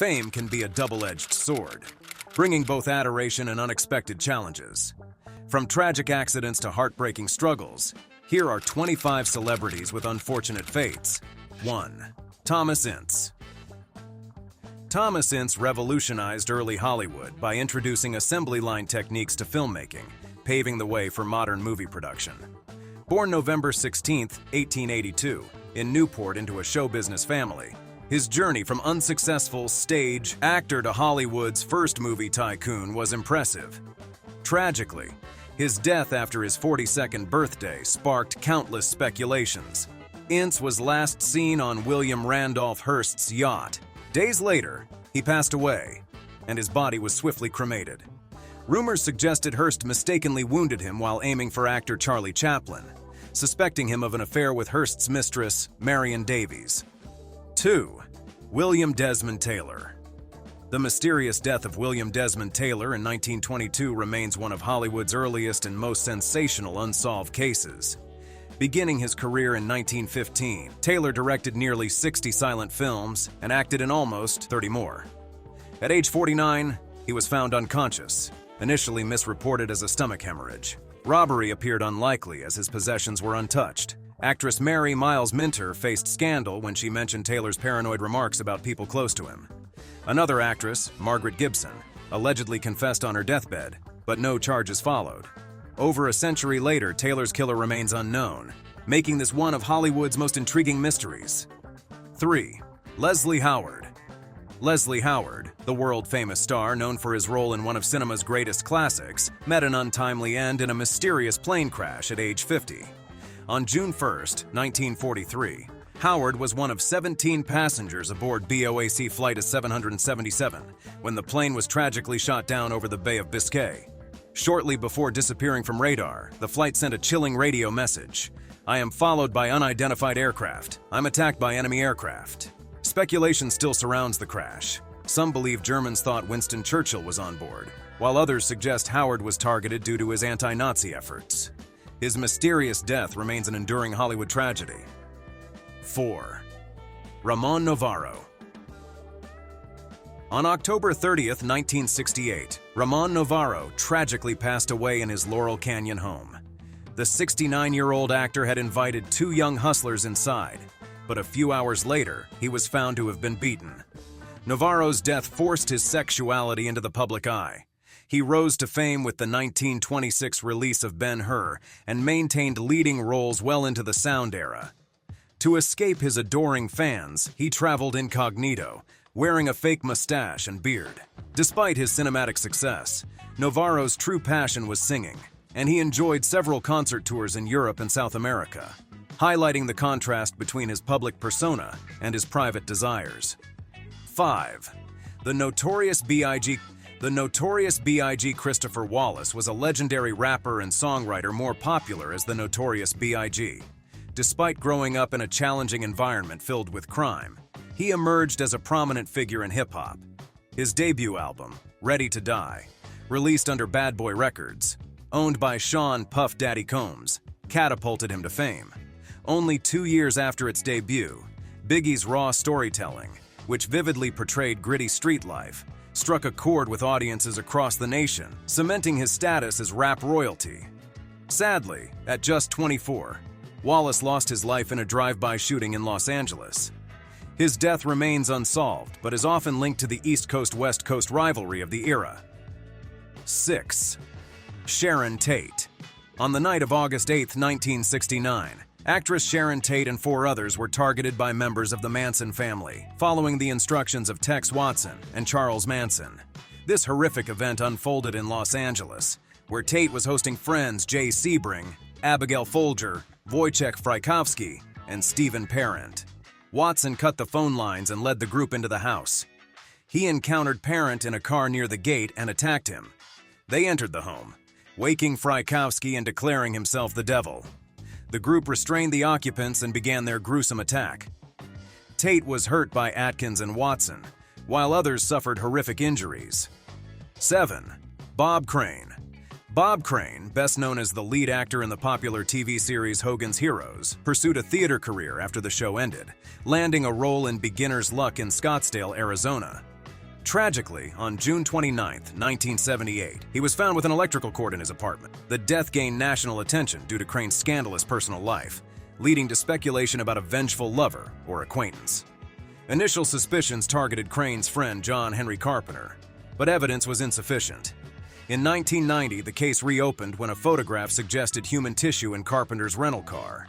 Fame can be a double-edged sword, bringing both adoration and unexpected challenges. From tragic accidents to heartbreaking struggles, here are 25 celebrities with unfortunate fates. 1. Thomas Ince. Thomas Ince revolutionized early Hollywood by introducing assembly line techniques to filmmaking, paving the way for modern movie production. Born November 16, 1882, in Newport into a show business family, his journey from unsuccessful stage actor to Hollywood's first movie tycoon was impressive. Tragically, his death after his 42nd birthday sparked countless speculations. Ince was last seen on William Randolph Hearst's yacht. Days later, he passed away, and his body was swiftly cremated. Rumors suggested Hearst mistakenly wounded him while aiming for actor Charlie Chaplin, suspecting him of an affair with Hearst's mistress, Marion Davies. 2. William Desmond Taylor. The mysterious death of William Desmond Taylor in 1922 remains one of Hollywood's earliest and most sensational unsolved cases. Beginning his career in 1915, Taylor directed nearly 60 silent films and acted in almost 30 more. At age 49, he was found unconscious, initially misreported as a stomach hemorrhage. Robbery appeared unlikely as his possessions were untouched. Actress Mary Miles Minter faced scandal when she mentioned Taylor's paranoid remarks about people close to him. Another actress, Margaret Gibson, allegedly confessed on her deathbed, but no charges followed. Over a century later, Taylor's killer remains unknown, making this one of Hollywood's most intriguing mysteries. 3. Leslie Howard. Leslie Howard, the world-famous star known for his role in one of cinema's greatest classics, met an untimely end in a mysterious plane crash at age 50. On June 1, 1943, Howard was one of 17 passengers aboard BOAC Flight 777 when the plane was tragically shot down over the Bay of Biscay. Shortly before disappearing from radar, the flight sent a chilling radio message. "I am followed by unidentified aircraft. I'm attacked by enemy aircraft." Speculation still surrounds the crash. Some believe Germans thought Winston Churchill was on board, while others suggest Howard was targeted due to his anti-Nazi efforts. His mysterious death remains an enduring Hollywood tragedy. 4. Ramon Novarro. On October 30, 1968, Ramon Novarro tragically passed away in his Laurel Canyon home. The 69-year-old actor had invited 2 young hustlers inside, but a few hours later, he was found to have been beaten. Novarro's death forced his sexuality into the public eye. He rose to fame with the 1926 release of Ben-Hur and maintained leading roles well into the sound era. To escape his adoring fans, he traveled incognito, wearing a fake mustache and beard. Despite his cinematic success, Novarro's true passion was singing, and he enjoyed several concert tours in Europe and South America, highlighting the contrast between his public persona and his private desires. 5. The Notorious B.I.G. The Notorious B.I.G. Christopher Wallace was a legendary rapper and songwriter more popular as the Notorious B.I.G. Despite growing up in a challenging environment filled with crime, he emerged as a prominent figure in hip-hop. His debut album, Ready to Die, released under Bad Boy Records, owned by Sean Puff Daddy Combs, catapulted him to fame. Only 2 years after its debut, Biggie's raw storytelling, which vividly portrayed gritty street life, struck a chord with audiences across the nation, cementing his status as rap royalty. Sadly, at just 24, Wallace lost his life in a drive-by shooting in Los Angeles. His death remains unsolved, but is often linked to the East Coast-West Coast rivalry of the era. 6. Sharon Tate. On the night of August 8, 1969, actress Sharon Tate and 4 others were targeted by members of the Manson family, following the instructions of Tex Watson and Charles Manson. This horrific event unfolded in Los Angeles, where Tate was hosting friends Jay Sebring, Abigail Folger, Wojciech Frykowski, and Stephen Parent. Watson cut the phone lines and led the group into the house. He encountered Parent in a car near the gate and attacked him. They entered the home, waking Frykowski and declaring himself the devil. The group restrained the occupants and began their gruesome attack. Tate was hurt by Atkins and Watson, while others suffered horrific injuries. 7. Bob Crane. Bob Crane, best known as the lead actor in the popular TV series Hogan's Heroes, pursued a theater career after the show ended, landing a role in Beginner's Luck in Scottsdale, Arizona. Tragically, on June 29, 1978, he was found with an electrical cord in his apartment. The death gained national attention due to Crane's scandalous personal life, leading to speculation about a vengeful lover or acquaintance. Initial suspicions targeted Crane's friend John Henry Carpenter, but evidence was insufficient. In 1990, the case reopened when a photograph suggested human tissue in Carpenter's rental car.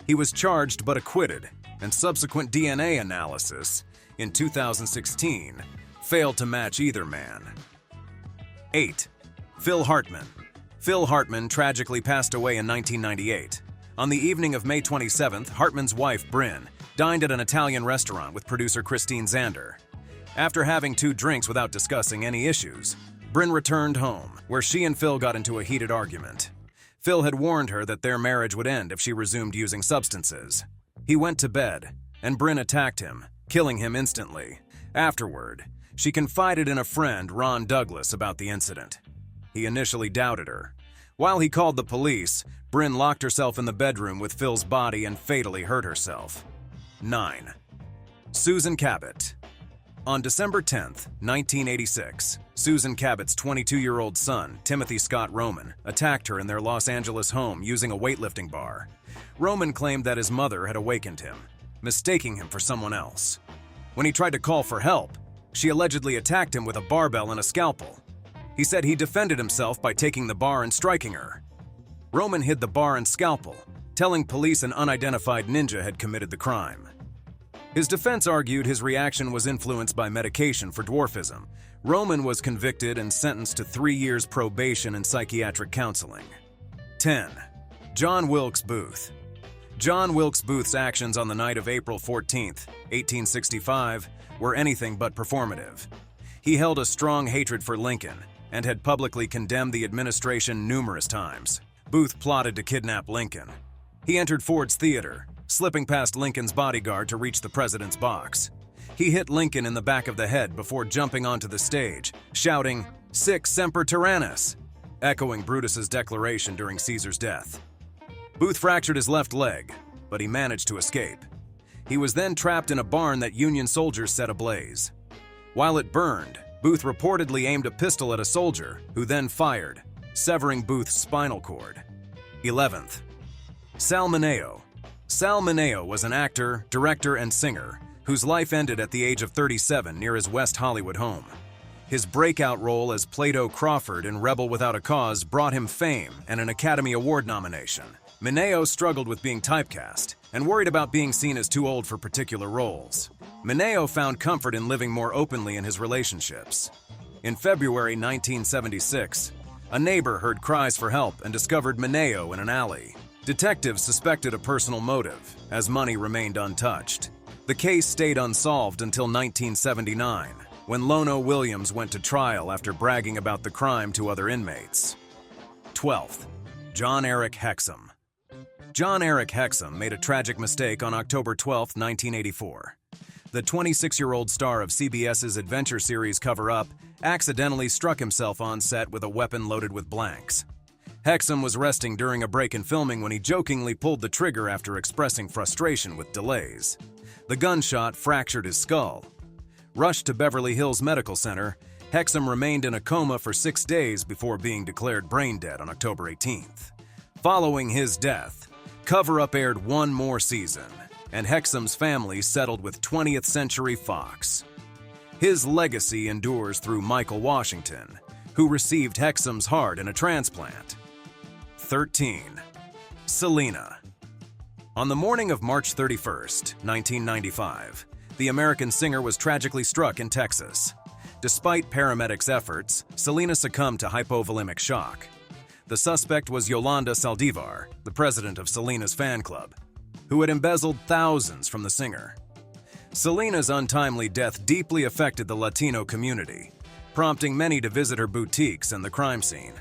He was charged but acquitted, and subsequent DNA analysis in 2016 failed to match either man. 8. Phil Hartman. Phil Hartman tragically passed away in 1998. On the evening of May 27th, Hartman's wife, Bryn, dined at an Italian restaurant with producer Christine Zander. After having 2 drinks without discussing any issues, Bryn returned home, where she and Phil got into a heated argument. Phil had warned her that their marriage would end if she resumed using substances. He went to bed, and Bryn attacked him, killing him instantly. Afterward, she confided in a friend, Ron Douglas, about the incident. He initially doubted her. While he called the police, Bryn locked herself in the bedroom with Phil's body and fatally hurt herself. 9. Susan Cabot. On December 10, 1986, Susan Cabot's 22-year-old son, Timothy Scott Roman, attacked her in their Los Angeles home using a weightlifting bar. Roman claimed that his mother had awakened him, mistaking him for someone else. When he tried to call for help, she allegedly attacked him with a barbell and a scalpel. He said he defended himself by taking the bar and striking her. Roman hid the bar and scalpel, telling police an unidentified ninja had committed the crime. His defense argued his reaction was influenced by medication for dwarfism. Roman was convicted and sentenced to 3 years probation and psychiatric counseling. 10. John Wilkes Booth. John Wilkes Booth's actions on the night of April 14, 1865, were anything but performative. He held a strong hatred for Lincoln and had publicly condemned the administration numerous times. Booth plotted to kidnap Lincoln. He entered Ford's Theater, slipping past Lincoln's bodyguard to reach the president's box. He hit Lincoln in the back of the head before jumping onto the stage, shouting, "Sic semper tyrannis," echoing Brutus's declaration during Caesar's death. Booth fractured his left leg, but he managed to escape. He was then trapped in a barn that Union soldiers set ablaze. While it burned, Booth reportedly aimed a pistol at a soldier, who then fired, severing Booth's spinal cord. 11th. Sal Mineo. Sal Mineo was an actor, director, and singer whose life ended at the age of 37 near his West Hollywood home. His breakout role as Plato Crawford in Rebel Without a Cause brought him fame and an Academy Award nomination. Mineo struggled with being typecast and worried about being seen as too old for particular roles. Mineo found comfort in living more openly in his relationships. In February 1976, a neighbor heard cries for help and discovered Mineo in an alley. Detectives suspected a personal motive, as money remained untouched. The case stayed unsolved until 1979, when Lono Williams went to trial after bragging about the crime to other inmates. 12th. John Eric Hexum. John Eric Hexum made a tragic mistake on October 12, 1984. The 26-year-old star of CBS's adventure series Cover Up accidentally struck himself on set with a weapon loaded with blanks. Hexum was resting during a break in filming when he jokingly pulled the trigger after expressing frustration with delays. The gunshot fractured his skull. Rushed to Beverly Hills Medical Center, Hexum remained in a coma for 6 days before being declared brain dead on October 18th. Following his death, Cover Up aired one more season, and Hexum's family settled with 20th Century Fox. His legacy endures through Michael Washington, who received Hexum's heart in a transplant. 13. Selena. On the morning of March 31st, 1995, the American singer was tragically struck in Texas. Despite paramedics' efforts, Selena succumbed to hypovolemic shock. The suspect was Yolanda Saldivar, the president of Selena's fan club, who had embezzled thousands from the singer. Selena's untimely death deeply affected the Latino community, prompting many to visit her boutiques and the crime scene.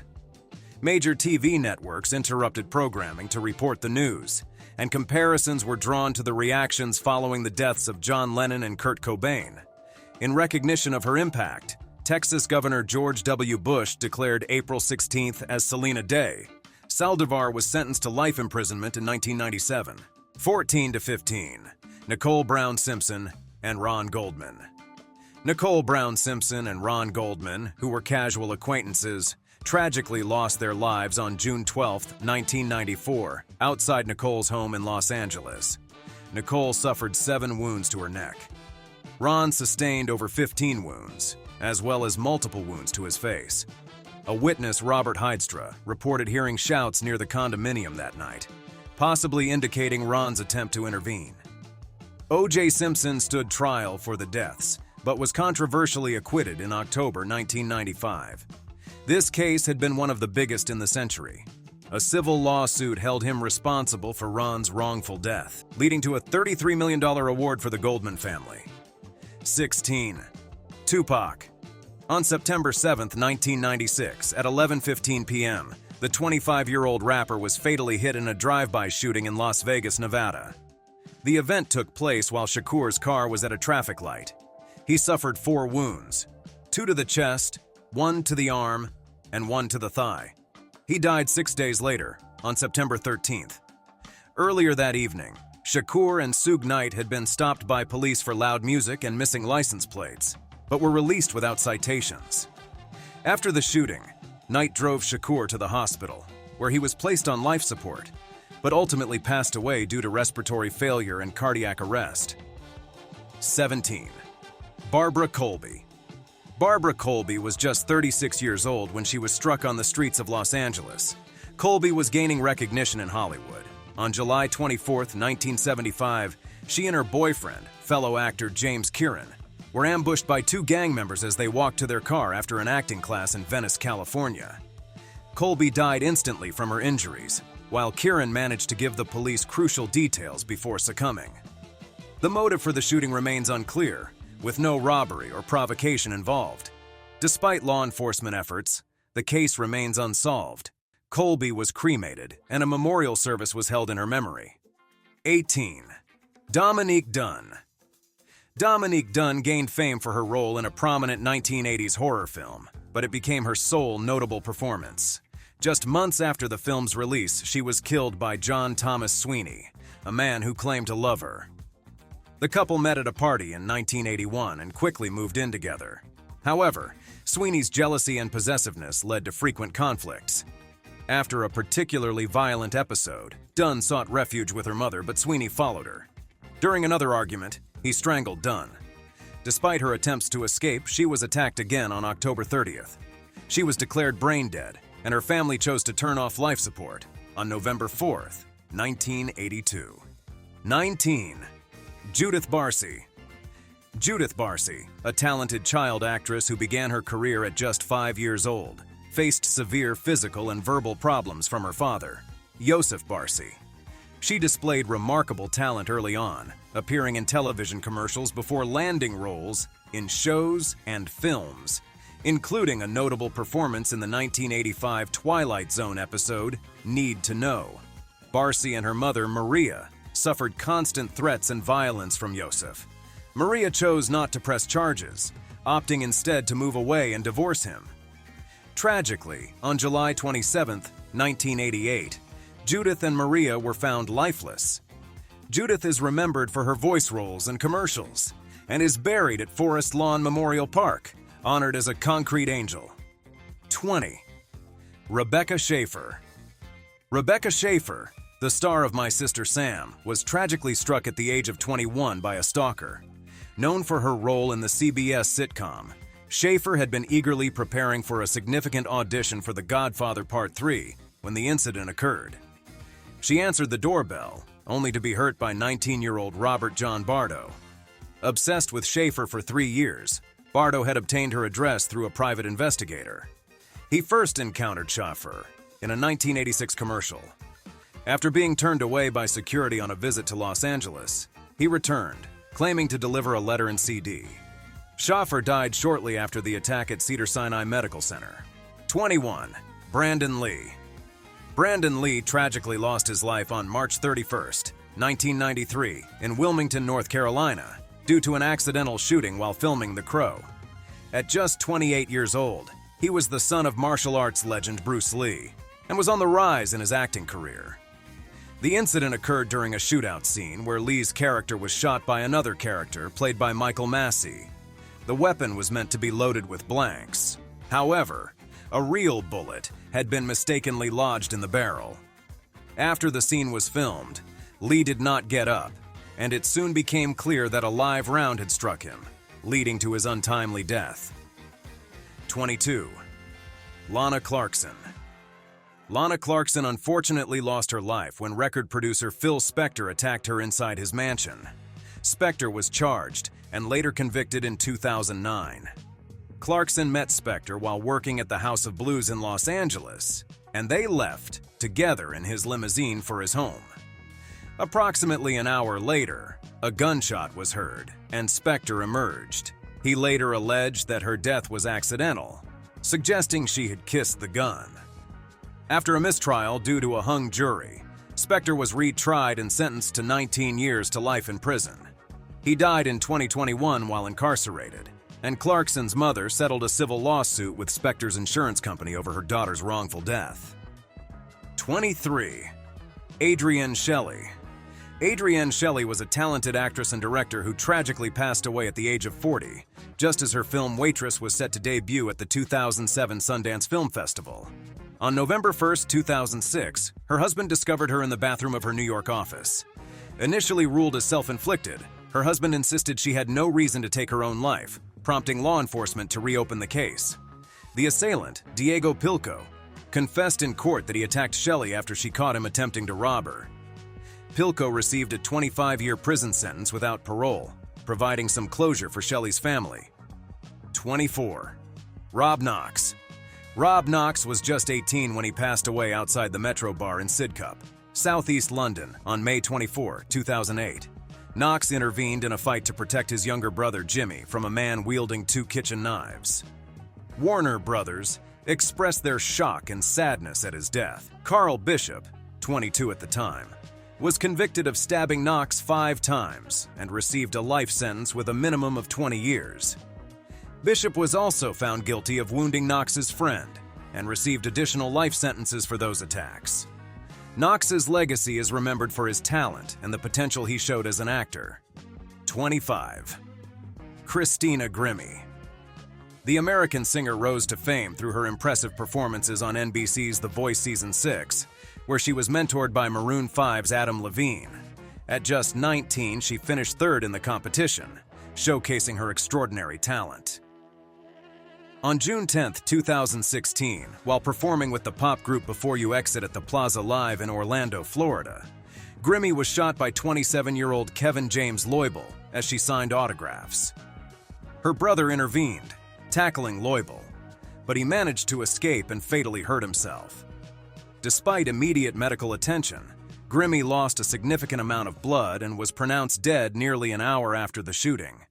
Major TV networks interrupted programming to report the news, and comparisons were drawn to the reactions following the deaths of John Lennon and Kurt Cobain. In recognition of her impact, Texas Governor George W. Bush declared April 16th as Selena Day. Saldivar was sentenced to life imprisonment in 1997. 14 to 15. Nicole Brown Simpson and Ron Goldman. Nicole Brown Simpson and Ron Goldman, who were casual acquaintances, tragically lost their lives on June 12, 1994, outside Nicole's home in Los Angeles. Nicole suffered 7 wounds to her neck. Ron sustained over 15 wounds, as well as multiple wounds to his face. A witness, Robert Heidstra, reported hearing shouts near the condominium that night, possibly indicating Ron's attempt to intervene. O.J. Simpson stood trial for the deaths, but was controversially acquitted in October 1995. This case had been one of the biggest in the century. A civil lawsuit held him responsible for Ron's wrongful death, leading to a $33 million award for the Goldman family. 16. Tupac. On September 7, 1996, at 11:15 p.m., the 25-year-old rapper was fatally hit in a drive-by shooting in Las Vegas, Nevada. The event took place while Shakur's car was at a traffic light. He suffered 4 wounds, 2 to the chest, 1 to the arm, and 1 to the thigh. He died 6 days later, on September 13th. Earlier that evening, Shakur and Suge Knight had been stopped by police for loud music and missing license plates, but were released without citations. After the shooting, Knight drove Shakur to the hospital, where he was placed on life support, but ultimately passed away due to respiratory failure and cardiac arrest. 17. Barbara Colby. Barbara Colby was just 36 years old when she was struck on the streets of Los Angeles. Colby was gaining recognition in Hollywood. On July 24, 1975, she and her boyfriend, fellow actor James Kieran, were ambushed by 2 gang members as they walked to their car after an acting class in Venice, California. Colby died instantly from her injuries, while Kieran managed to give the police crucial details before succumbing. The motive for the shooting remains unclear, with no robbery or provocation involved. Despite law enforcement efforts, the case remains unsolved. Colby was cremated, and a memorial service was held in her memory. 18. Dominique Dunne. Dominique Dunne gained fame for her role in a prominent 1980s horror film, but it became her sole notable performance. Just months after the film's release, she was killed by John Thomas Sweeney, a man who claimed to love her. The couple met at a party in 1981 and quickly moved in together. However, Sweeney's jealousy and possessiveness led to frequent conflicts. After a particularly violent episode, Dunne sought refuge with her mother, but Sweeney followed her. During another argument, he strangled Dunne. Despite her attempts to escape, she was attacked again on October 30th. She was declared brain dead, and her family chose to turn off life support on November 4th, 1982. 19. Judith Barcy. Judith Barcy, a talented child actress who began her career at just 5 years old, faced severe physical and verbal problems from her father, Yosef Barcy. She displayed remarkable talent early on, appearing in television commercials before landing roles in shows and films, including a notable performance in the 1985 Twilight Zone episode, Need to Know. Barcy and her mother, Maria, suffered constant threats and violence from Yosef. Maria chose not to press charges, opting instead to move away and divorce him. Tragically, on July 27, 1988, Judith and Maria were found lifeless. Judith is remembered for her voice roles in commercials and is buried at Forest Lawn Memorial Park, honored as a concrete angel. 20. Rebecca Schaeffer. Rebecca Schaeffer, the star of My Sister Sam, was tragically struck at the age of 21 by a stalker. Known for her role in the CBS sitcom, Schaeffer had been eagerly preparing for a significant audition for The Godfather Part 3 when the incident occurred. She answered the doorbell, only to be hurt by 19-year-old Robert John Bardo. Obsessed with Schaeffer for 3 years, Bardo had obtained her address through a private investigator. He first encountered Schaeffer in a 1986 commercial. After being turned away by security on a visit to Los Angeles, he returned, claiming to deliver a letter and CD. Schaeffer died shortly after the attack at Cedars-Sinai Medical Center. 21. Brandon Lee. Brandon Lee tragically lost his life on March 31, 1993, in Wilmington, North Carolina, due to an accidental shooting while filming The Crow. At just 28 years old, he was the son of martial arts legend Bruce Lee and was on the rise in his acting career. The incident occurred during a shootout scene where Lee's character was shot by another character played by Michael Massey. The weapon was meant to be loaded with blanks. However, a real bullet had been mistakenly lodged in the barrel. After the scene was filmed, Lee did not get up, and it soon became clear that a live round had struck him, leading to his untimely death. 22. Lana Clarkson. Lana Clarkson unfortunately lost her life when record producer Phil Spector attacked her inside his mansion. Spector was charged and later convicted in 2009. Clarkson met Spector while working at the House of Blues in Los Angeles, and they left together in his limousine for his home. Approximately an hour later, a gunshot was heard, and Spector emerged. He later alleged that her death was accidental, suggesting she had kissed the gun. After a mistrial due to a hung jury, Spector was retried and sentenced to 19 years to life in prison. He died in 2021 while incarcerated, and Clarkson's mother settled a civil lawsuit with Spector's insurance company over her daughter's wrongful death. 23. Adrienne Shelly. Adrienne Shelly was a talented actress and director who tragically passed away at the age of 40, just as her film Waitress was set to debut at the 2007 Sundance Film Festival. On November 1, 2006, her husband discovered her in the bathroom of her New York office. Initially ruled as self-inflicted, her husband insisted she had no reason to take her own life, prompting law enforcement to reopen the case. The assailant, Diego Pilco, confessed in court that he attacked Shelly after she caught him attempting to rob her. Pilco received a 25-year prison sentence without parole, providing some closure for Shelly's family. 24. Rob Knox. Rob Knox was just 18 when he passed away outside the Metro Bar in Sidcup, southeast London, on May 24, 2008. Knox intervened in a fight to protect his younger brother Jimmy from a man wielding 2 kitchen knives. Warner Brothers expressed their shock and sadness at his death. Carl Bishop, 22 at the time, was convicted of stabbing Knox 5 times and received a life sentence with a minimum of 20 years. Bishop was also found guilty of wounding Knox's friend and received additional life sentences for those attacks. Knox's legacy is remembered for his talent and the potential he showed as an actor. 25. Christina Grimmie. The American singer rose to fame through her impressive performances on NBC's The Voice Season 6, where she was mentored by Maroon 5's Adam Levine. At just 19, she finished third in the competition, showcasing her extraordinary talent. On June 10, 2016, while performing with the pop group Before You Exit at the Plaza Live in Orlando, Florida, Grimmie was shot by 27-year-old Kevin James Loibl as she signed autographs. Her brother intervened, tackling Loibl, but he managed to escape and fatally hurt himself. Despite immediate medical attention, Grimmie lost a significant amount of blood and was pronounced dead nearly an hour after the shooting.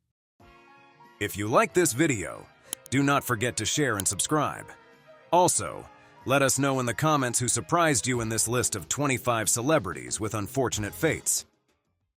If you like this video, do not forget to share and subscribe. Also, let us know in the comments who surprised you in this list of 25 celebrities with unfortunate fates.